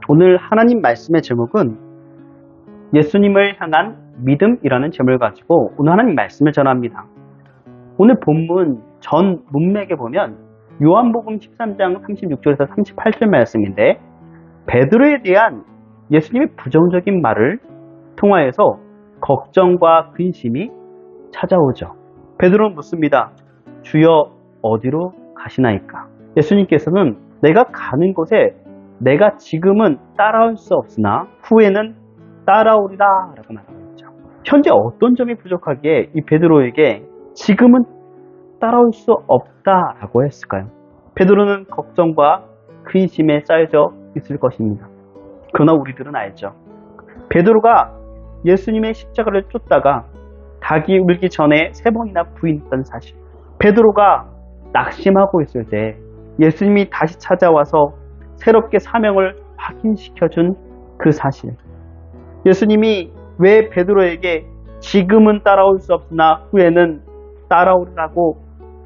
오늘 하나님 말씀의 제목은 예수님을 향한 믿음이라는 제목을 가지고 오늘 하나님 말씀을 전합니다. 오늘 본문 전 문맥에 보면 요한복음 13장 36절에서 38절 말씀인데 베드로에 대한 예수님의 부정적인 말을 통하여서 걱정과 근심이 찾아오죠. 베드로는 묻습니다. 주여 어디로 가시나이까? 예수님께서는 내가 가는 곳에 내가 지금은 따라올 수 없으나 후에는 따라오리라 라고 말하고 있죠. 현재 어떤 점이 부족하기에 이 베드로에게 지금은 따라올 수 없다라고 했을까요? 베드로는 걱정과 근심에 쌓여져 있을 것입니다. 그러나 우리들은 알죠. 베드로가 예수님의 십자가를 쫓다가 닭이 울기 전에 3번이나 부인했던 사실, 베드로가 낙심하고 있을 때 예수님이 다시 찾아와서 새롭게 사명을 확인시켜준 그 사실, 예수님이 왜 베드로에게 지금은 따라올 수 없으나 후에는 따라오리라고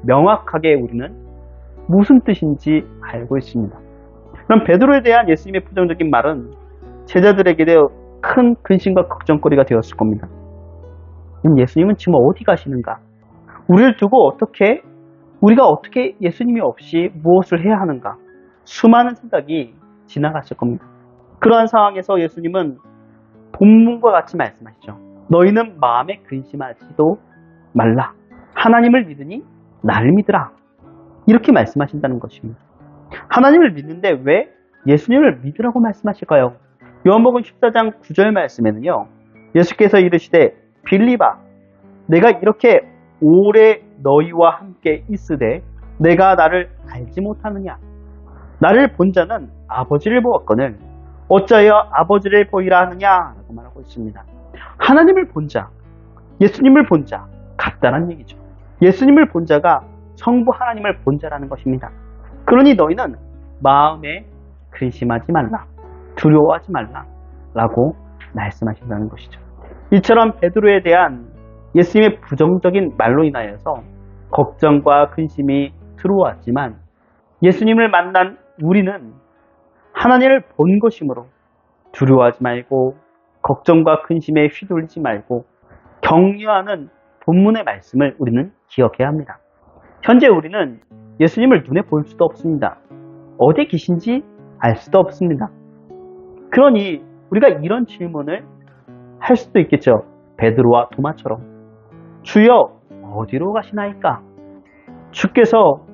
명확하게 우리는 무슨 뜻인지 알고 있습니다. 그럼 베드로에 대한 예수님의 부정적인 말은 제자들에게도 큰 근심과 걱정거리가 되었을 겁니다. 그럼 예수님은 지금 어디 가시는가? 우리를 두고 우리가 어떻게 예수님이 없이 무엇을 해야 하는가? 수많은 생각이 지나갔을 겁니다. 그러한 상황에서 예수님은 본문과 같이 말씀하시죠. 너희는 마음에 근심하지도 말라. 하나님을 믿으니 나를 믿으라. 이렇게 말씀하신다는 것입니다. 하나님을 믿는데 왜 예수님을 믿으라고 말씀하실까요? 요한복음 14장 9절 말씀에는요. 예수께서 이르시되 빌립아, 내가 이렇게 오래 너희와 함께 있으되 내가 나를 알지 못하느냐? 나를 본 자는 아버지를 보았거늘 어찌하여 아버지를 보이라 하느냐? 라고 말하고 있습니다. 하나님을 본 자, 예수님을 본 자 같다는 얘기죠. 예수님을 본 자가 성부 하나님을 본 자라는 것입니다. 그러니 너희는 마음에 근심하지 말라, 두려워하지 말라 라고 말씀하신다는 것이죠. 이처럼 베드로에 대한 예수님의 부정적인 말로 인하여서 걱정과 근심이 들어왔지만 예수님을 만난 우리는 하나님을 본 것이므로 두려워하지 말고 걱정과 근심에 휘둘리지 말고 격려하는 본문의 말씀을 우리는 기억해야 합니다. 현재 우리는 예수님을 눈에 볼 수도 없습니다. 어디 계신지 알 수도 없습니다. 그러니 우리가 이런 질문을 할 수도 있겠죠. 베드로와 도마처럼 주여 어디로 가시나이까? 주께서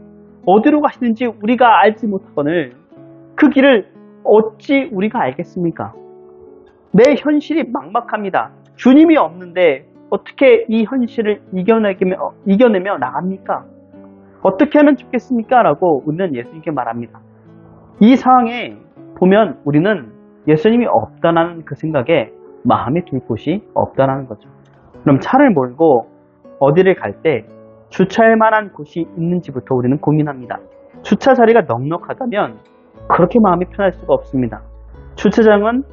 어디로 가시는지 우리가 알지 못하거늘 그 길을 어찌 우리가 알겠습니까? 내 현실이 막막합니다. 주님이 없는데 어떻게 이 현실을 이겨내며 나갑니까? 어떻게 하면 좋겠습니까? 라고 우리는 예수님께 말합니다. 이 상황에 보면 우리는 예수님이 없다는 그 생각에 마음에 둘 곳이 없다는 거죠. 그럼 차를 몰고 어디를 갈 때 주차할 만한 곳이 있는지부터 우리는 고민합니다. 주차 자리가 넉넉하다면 그렇게 마음이 편할 수가 없습니다. 주차장은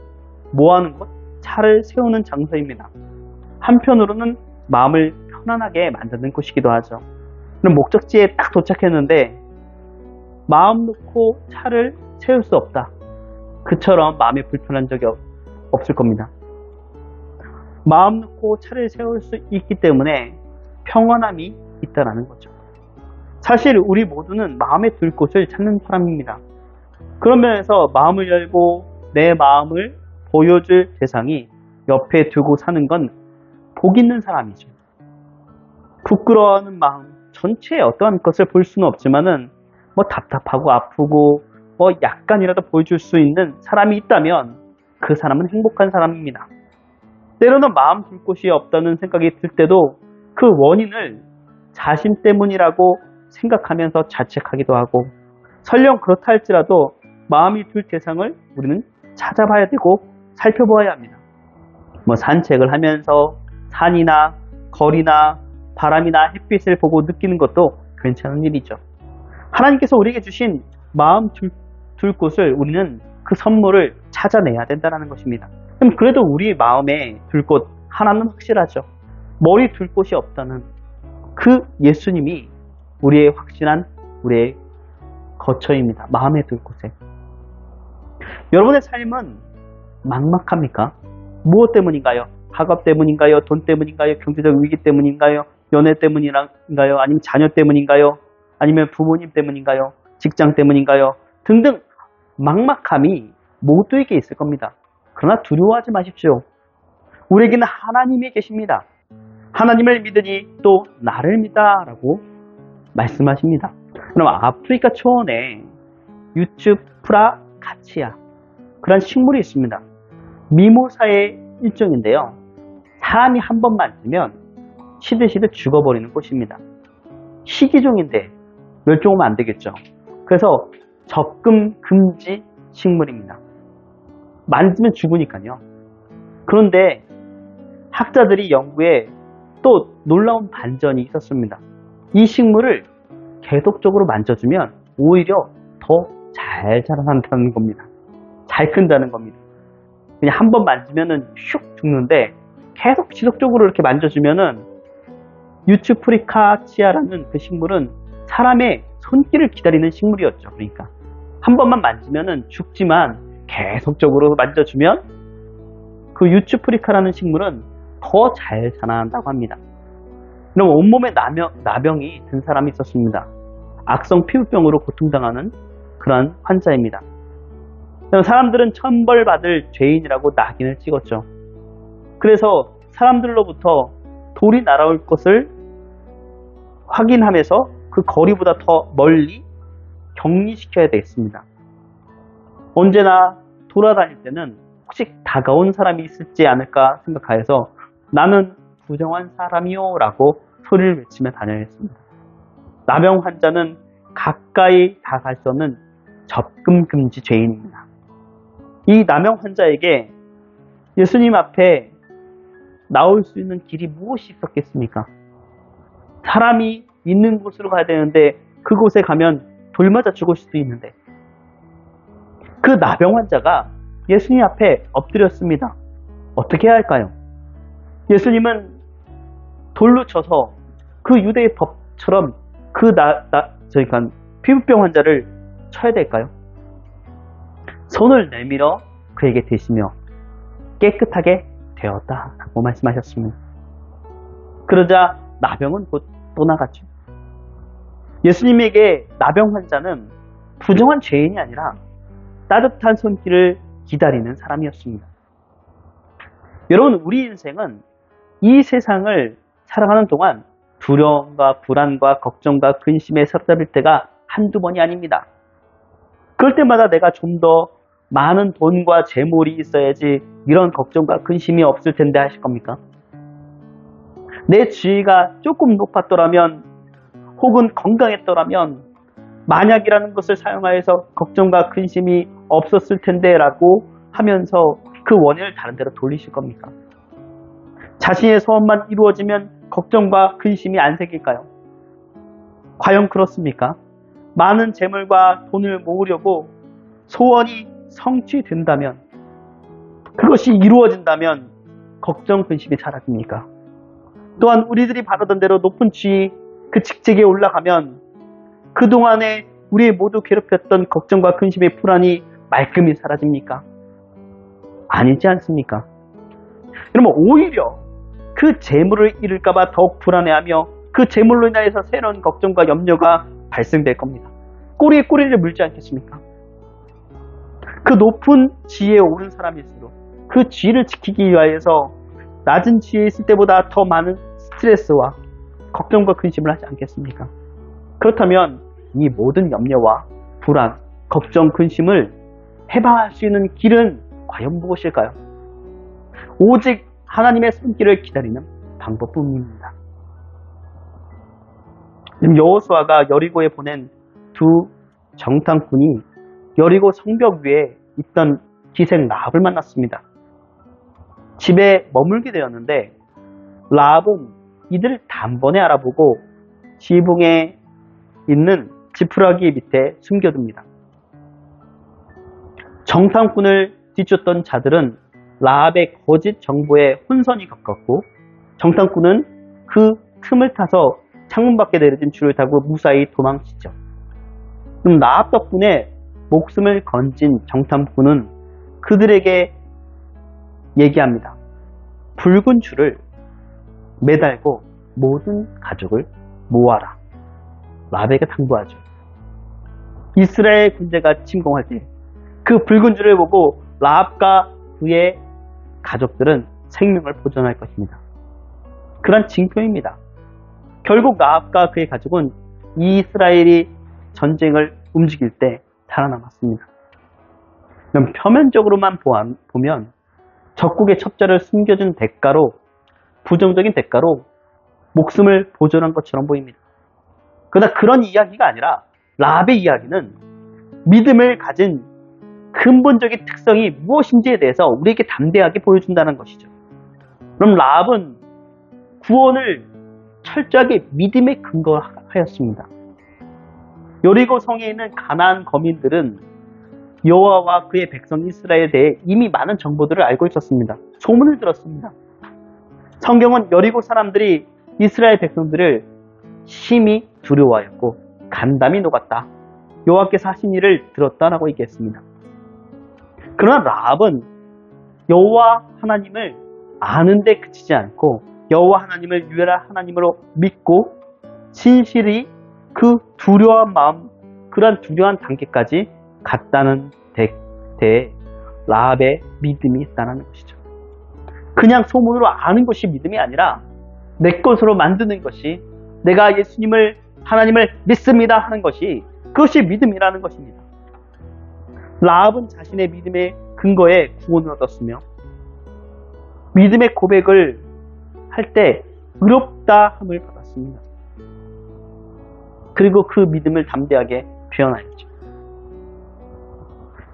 뭐하는 곳? 차를 세우는 장소입니다. 한편으로는 마음을 편안하게 만드는 곳이기도 하죠. 그럼 목적지에 딱 도착했는데 마음 놓고 차를 세울 수 없다. 그처럼 마음이 불편한 적이 없을 겁니다. 마음 놓고 차를 세울 수 있기 때문에 평안함이 있다는 거죠. 사실 우리 모두는 마음에 둘 곳을 찾는 사람입니다. 그런 면에서 마음을 열고 내 마음을 보여줄 대상이 옆에 두고 사는 건 복 있는 사람이죠. 부끄러워하는 마음 전체에 어떠한 것을 볼 수는 없지만은 답답하고 아프고 약간이라도 보여줄 수 있는 사람이 있다면 그 사람은 행복한 사람입니다. 때로는 마음 둘 곳이 없다는 생각이 들 때도 그 원인을 자신 때문이라고 생각하면서 자책하기도 하고 설령 그렇다 할지라도 마음이 둘 대상을 우리는 찾아봐야 되고 살펴보아야 합니다. 산책을 하면서 산이나 거리나 바람이나 햇빛을 보고 느끼는 것도 괜찮은 일이죠. 하나님께서 우리에게 주신 마음 둘 곳을 우리는 그 선물을 찾아내야 된다는 것입니다. 그럼 그래도 우리 마음에 둘 곳 하나는 확실하죠. 머리 둘 곳이 없다는 그 예수님이 우리의 확실한 우리의 거처입니다. 마음에 둘 곳에. 여러분의 삶은 막막합니까? 무엇 때문인가요? 학업 때문인가요? 돈 때문인가요? 경제적 위기 때문인가요? 연애 때문인가요? 아니면 자녀 때문인가요? 아니면 부모님 때문인가요? 직장 때문인가요? 등등 막막함이 모두에게 있을 겁니다. 그러나 두려워하지 마십시오. 우리에게는 하나님이 계십니다. 하나님을 믿으니 또 나를 믿다 라고 말씀하십니다. 그럼 아프리카 초원에 유츠프라카치아 그런 식물이 있습니다. 미모사의 일종인데요. 사람이 한 번 만지면 시들시들 죽어버리는 꽃입니다. 희귀종인데 멸종하면 안 되겠죠. 그래서 접근 금지 식물입니다. 만지면 죽으니까요. 그런데 학자들이 연구에 또 놀라운 반전이 있었습니다. 이 식물을 계속적으로 만져주면 오히려 더 잘 자라난다는 겁니다. 잘 큰다는 겁니다. 그냥 한 번 만지면은 슉 죽는데 계속 지속적으로 이렇게 만져주면은 유츠프리카치아라는 그 식물은 사람의 손길을 기다리는 식물이었죠. 그러니까 한 번만 만지면은 죽지만 계속적으로 만져주면 그 유츠프리카라는 식물은 더 잘 자라난다고 합니다. 그럼 온몸에 나병이 든 사람이 있었습니다. 악성 피부병으로 고통당하는 그러한 환자입니다. 사람들은 천벌받을 죄인이라고 낙인을 찍었죠. 그래서 사람들로부터 돌이 날아올 것을 확인하면서 그 거리보다 더 멀리 격리시켜야 되겠습니다. 언제나 돌아다닐 때는 혹시 다가온 사람이 있을지 않을까 생각하여서 나는 부정한 사람이요 라고 소리를 외치며 다녀야겠습니다. 나병 환자는 가까이 다가갈 수 없는 접근 금지 죄인입니다. 이 나병 환자에게 예수님 앞에 나올 수 있는 길이 무엇이 있었겠습니까? 사람이 있는 곳으로 가야 되는데 그곳에 가면 돌 맞아 죽을 수도 있는데 그 나병 환자가 예수님 앞에 엎드렸습니다. 어떻게 해야 할까요? 예수님은 돌로 쳐서 그 유대의 법처럼 그 피부병 환자를 쳐야 될까요? 손을 내밀어 그에게 대시며 깨끗하게 되었다라고 말씀하셨습니다. 그러자 나병은 곧 떠나갔죠. 예수님에게 나병 환자는 부정한 죄인이 아니라 따뜻한 손길을 기다리는 사람이었습니다. 여러분, 우리 인생은 이 세상을 살아가는 동안 두려움과 불안과 걱정과 근심에 사로잡힐 때가 한두 번이 아닙니다. 그럴 때마다 내가 좀 더 많은 돈과 재물이 있어야지 이런 걱정과 근심이 없을 텐데 하실 겁니까? 내 지위가 조금 높았더라면 혹은 건강했더라면 만약이라는 것을 사용하여서 걱정과 근심이 없었을 텐데 라고 하면서 그 원인을 다른 데로 돌리실 겁니까? 자신의 소원만 이루어지면 걱정과 근심이 안 생길까요? 과연 그렇습니까? 많은 재물과 돈을 모으려고 소원이 성취된다면, 그것이 이루어진다면 걱정, 근심이 사라집니까? 또한 우리들이 바라던 대로 높은 지위, 그 직책에 올라가면 그동안에 우리 모두 괴롭혔던 걱정과 근심의 불안이 말끔히 사라집니까? 아니지 않습니까? 그러면 오히려 그 재물을 잃을까봐 더욱 불안해하며 그 재물로 인하여서 새로운 걱정과 염려가 발생될 겁니다. 꼬리에 꼬리를 물지 않겠습니까? 그 높은 지위에 오른 사람일수록 그 지위를 지키기 위하여서 낮은 지위에 있을 때보다 더 많은 스트레스와 걱정과 근심을 하지 않겠습니까? 그렇다면 이 모든 염려와 불안, 걱정, 근심을 해방할 수 있는 길은 과연 무엇일까요? 오직 하나님의 손길을 기다리는 방법뿐입니다. 여호수아가 여리고에 보낸 두 정탐꾼이 여리고 성벽 위에 있던 기생 라합을 만났습니다. 집에 머물게 되었는데 라합은 이들을 단번에 알아보고 지붕에 있는 지푸라기 밑에 숨겨둡니다. 정탐꾼을 뒤쫓던 자들은 라합의 거짓 정보에 혼선이 겪었고 정탐꾼은 그 틈을 타서 창문 밖에 내려진 줄을 타고 무사히 도망치죠. 그럼 라합 덕분에 목숨을 건진 정탐꾼은 그들에게 얘기합니다. 붉은 줄을 매달고 모든 가족을 모아라. 라합에게 당부하죠. 이스라엘 군대가 침공할 때 그 붉은 줄을 보고 라합과 그의 가족들은 생명을 보존할 것입니다. 그런 징표입니다. 결국 라합과 그의 가족은 이스라엘이 전쟁을 움직일 때 살아남았습니다. 그럼 표면적으로만 보면 적국의 첩자를 숨겨준 대가로, 부정적인 대가로 목숨을 보존한 것처럼 보입니다. 그러나 그런 이야기가 아니라 라합의 이야기는 믿음을 가진 근본적인 특성이 무엇인지에 대해서 우리에게 담대하게 보여준다는 것이죠. 그럼 라합은 구원을 철저하게 믿음에 근거하였습니다. 여리고 성에 있는 가나안 거민들은 여호와와 그의 백성 이스라엘에 대해 이미 많은 정보들을 알고 있었습니다. 소문을 들었습니다. 성경은 여리고 사람들이 이스라엘 백성들을 심히 두려워하였고 간담이 녹았다. 여호와께서 하신 일을 들었다라고 얘기했습니다. 그러나 라합은 여호와 하나님을 아는데 그치지 않고 여호와 하나님을 유일한 하나님으로 믿고 진실이 그 두려운 마음, 그러한 두려운 단계까지 갔다는 데에 라합의 믿음이 있다는 것이죠. 그냥 소문으로 아는 것이 믿음이 아니라 내 것으로 만드는 것이, 내가 예수님을, 하나님을 믿습니다 하는 것이, 그것이 믿음이라는 것입니다. 라합은 자신의 믿음의 근거에 구원을 얻었으며 믿음의 고백을 할 때 의롭다함을 받았습니다. 그리고 그 믿음을 담대하게 표현하였죠.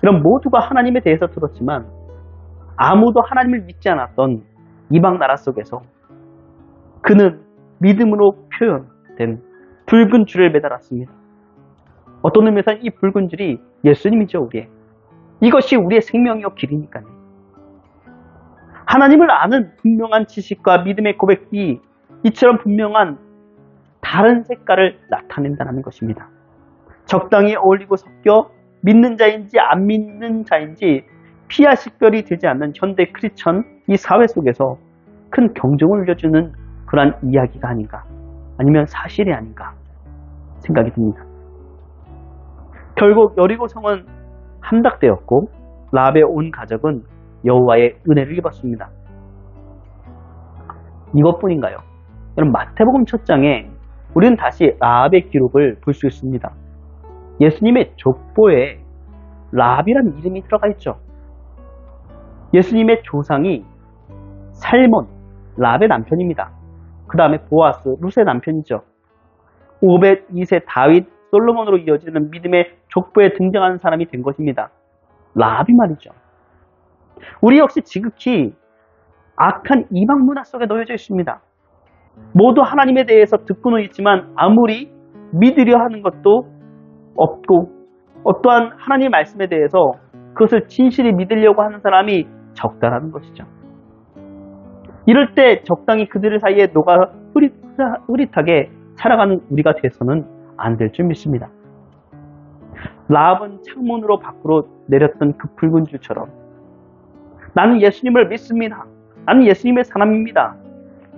이런 모두가 하나님에 대해서 들었지만 아무도 하나님을 믿지 않았던 이방 나라 속에서 그는 믿음으로 표현된 붉은 줄을 매달았습니다. 어떤 의미에서 이 붉은 줄이 예수님이죠, 우리의. 이것이 우리의 생명이요 길이니까요. 하나님을 아는 분명한 지식과 믿음의 고백이 이처럼 분명한 다른 색깔을 나타낸다는 것입니다. 적당히 어울리고 섞여 믿는 자인지 안 믿는 자인지 피와 식별이 되지 않는 현대 크리스천 이 사회 속에서 큰 경종을 울려주는 그러한 이야기가 아닌가, 아니면 사실이 아닌가 생각이 듭니다. 결국 여리고 성은 함락되었고 라합의 온 가족은 여호와의 은혜를 입었습니다. 이것뿐인가요? 여러분, 마태복음 첫 장에 우리는 다시 라합의 기록을 볼 수 있습니다. 예수님의 족보에 라합이라는 이름이 들어가 있죠. 예수님의 조상이 살몬, 라합의 남편입니다. 그 다음에 보아스, 룻의 남편이죠. 오벳, 이세, 다윗, 솔로몬으로 이어지는 믿음의 족보에 등장하는 사람이 된 것입니다. 라합이 말이죠. 우리 역시 지극히 악한 이방 문화 속에 놓여져 있습니다. 모두 하나님에 대해서 듣고는 있지만 아무리 믿으려 하는 것도 없고, 어떠한 하나님의 말씀에 대해서 그것을 진실히 믿으려고 하는 사람이 적다라는 것이죠. 이럴 때 적당히 그들 사이에 녹아 흐릿하게 살아가는 우리가 돼서는 안 될 줄 믿습니다. 라합은 창문으로 밖으로 내렸던 그 붉은 줄처럼 나는 예수님을 믿습니다. 나는 예수님의 사람입니다.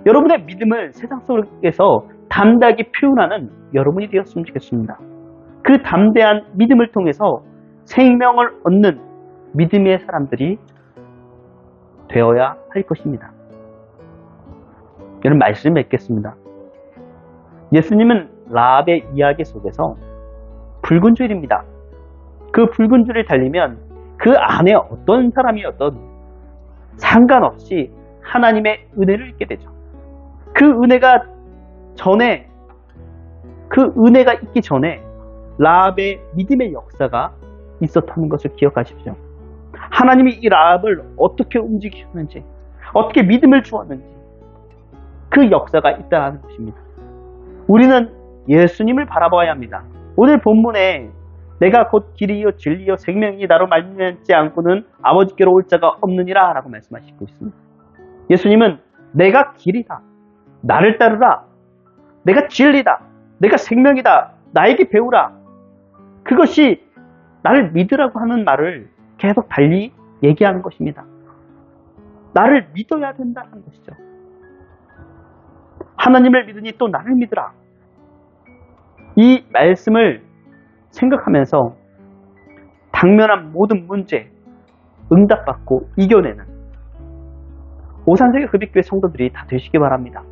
여러분의 믿음을 세상 속에서 담대하게 표현하는 여러분이 되었으면 좋겠습니다. 그 담대한 믿음을 통해서 생명을 얻는 믿음의 사람들이 되어야 할 것입니다. 여러분, 말씀을 맺겠습니다. 예수님은 라합의 이야기 속에서 붉은 줄입니다. 그 붉은 줄을 달리면 그 안에 어떤 사람이었던 상관없이 하나님의 은혜를 잊게 되죠. 그 은혜가 있기 전에 라합의 믿음의 역사가 있었다는 것을 기억하십시오. 하나님이 이 라합을 어떻게 움직이셨는지, 어떻게 믿음을 주었는지 그 역사가 있다는 것입니다. 우리는 예수님을 바라봐야 합니다. 오늘 본문에 내가 곧 길이요 진리요 생명이 나로 말미암지 않고는 아버지께로 올 자가 없느니라 라고 말씀하시고 있습니다. 예수님은 내가 길이다, 나를 따르라, 내가 진리다, 내가 생명이다, 나에게 배우라. 그것이 나를 믿으라고 하는 말을 계속 달리 얘기하는 것입니다. 나를 믿어야 된다는 것이죠. 하나님을 믿으니 또 나를 믿으라. 이 말씀을 생각하면서 당면한 모든 문제 응답받고 이겨내는 오산세계 흡입교회 성도들이 다 되시기 바랍니다.